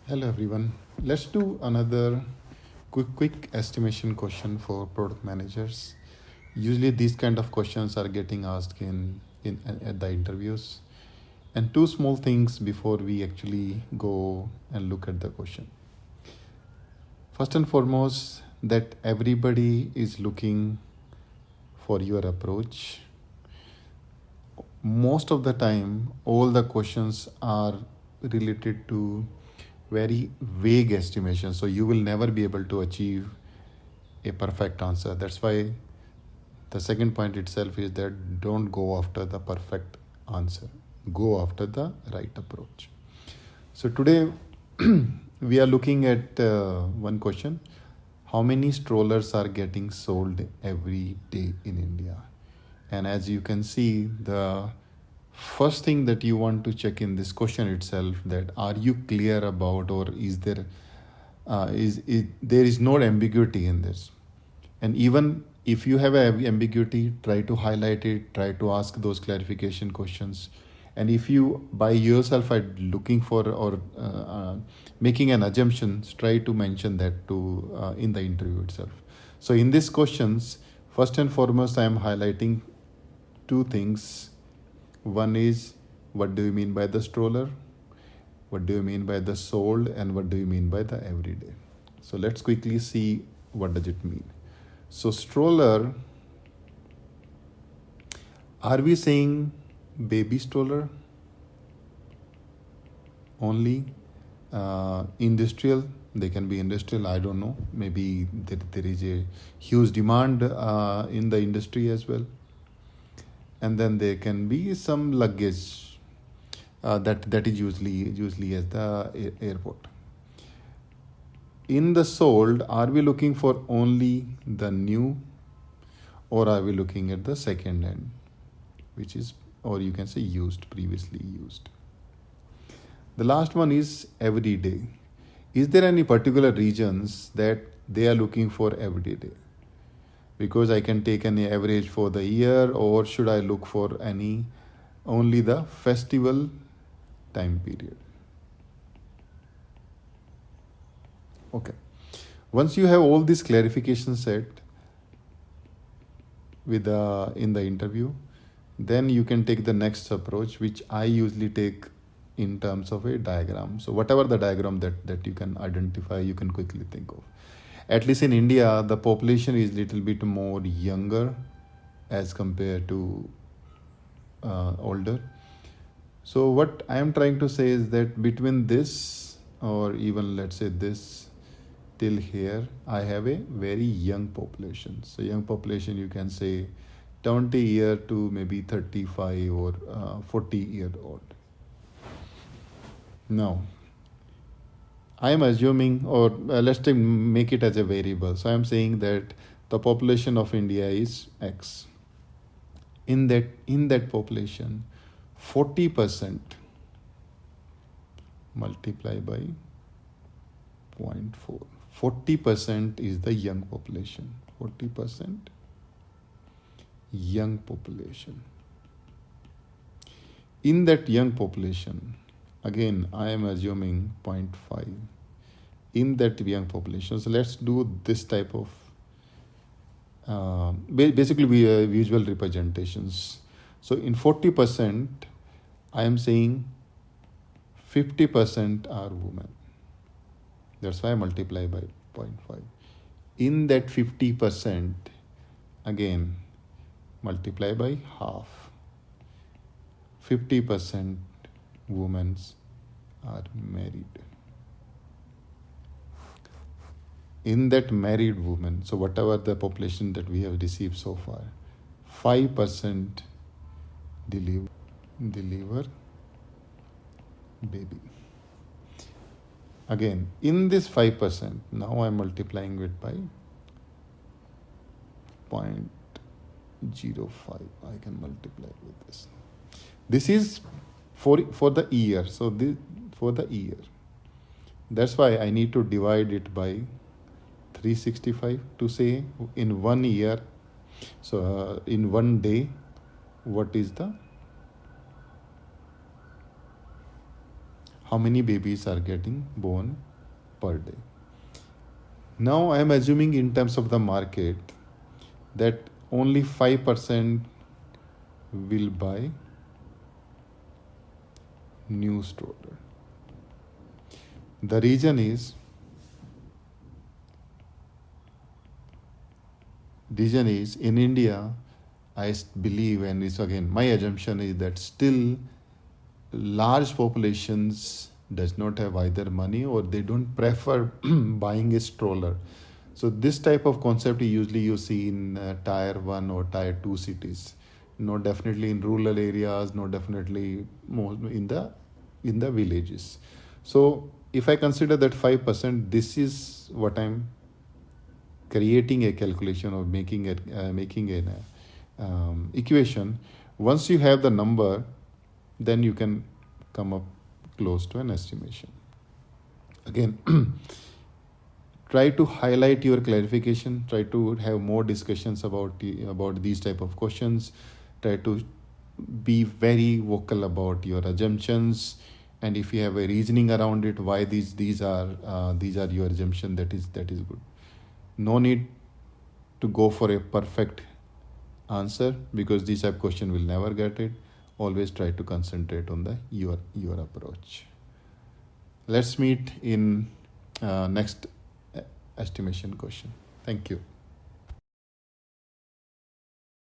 Hello everyone. Let's do another quick estimation question for product managers. Usually these kind of questions are getting asked in at the interviews. And two small things before we actually go and look at the question. First and foremost, that everybody is looking for your approach. Most of the time, all the questions are related to very vague estimation, so you will never be able to achieve a perfect answer. That's why the second point itself is that don't go after the perfect answer, go after the right approach. So today we are looking at one question: how many strollers are getting sold every day in India? And as you can see, the first thing that you want to check in this question itself, that are you clear about, or is there there is no ambiguity in this. And even if you have an ambiguity, try to highlight it, try to ask those clarification questions. And if you by yourself are looking for or making an assumptions, try to mention that to in the interview itself. So in these questions, first and foremost, I am highlighting two things. One is, what do you mean by the stroller? What do you mean by the sold? And what do you mean by the everyday? So let's quickly see what does it mean. So stroller, are we saying baby stroller only? Industrial, they can be industrial, I don't know. Maybe there is a huge demand in the industry as well. And then there can be some luggage that is usually at the airport. In the sold, are we looking for only the new, or are we looking at the second hand, which is, or you can say used, previously used? The last one is everyday. Is there any particular regions that they are looking for everyday? Because I can take any average for the year, or should I look for any only the festival time period? Okay. Once you have all these clarifications set with in the interview, then you can take the next approach, which I usually take in terms of a diagram. So whatever the diagram that you can identify, you can quickly think of. At least in India, the population is little bit more younger as compared to older. So what I am trying to say is that between this, or even let's say this till here, I have a very young population. So young population, you can say 20 year to maybe 35 or 40-year old. Now, I am assuming, or let's make it as a variable. So I am saying that the population of India is X. In that population, 40% multiply by 0.4. 40% is the young population. 40% young population. In that young population, again, I am assuming 0.5 in that young population. So let's do this type of basically visual representations. So in 40%, I am saying 50% are women. That's why I multiply by 0.5. In that 50%, again, multiply by half. 50% women are married. In that married women, so whatever the population that we have received so far, 5% deliver baby. Again, in this 5%, now I am multiplying it by 0.05. I can multiply with this. This is for the year. So this for the year. That's why I need to divide it by 365 to say in 1 year. So in 1 day, what is the how many babies are getting born per day. Now I am assuming in terms of the market that only 5% will buy new stroller. The reason is in India, believe, and it's again my assumption is that still large populations does not have either money or they don't prefer buying a stroller. So this type of concept usually you see in tier 1 or tier 2 cities, not definitely in rural areas, not definitely more in the villages. So if I consider that 5%, this is what I'm creating a calculation or making an equation. Once you have the number, then you can come up close to an estimation. Again, try to highlight your clarification, try to have more discussions about these type of questions, try to be very vocal about your assumptions, and if you have a reasoning around it why these are your assumption, that is good. No need to go for a perfect answer because this type of question will never get it. Always try to concentrate on the your approach. Let's meet in next estimation question. Thank you.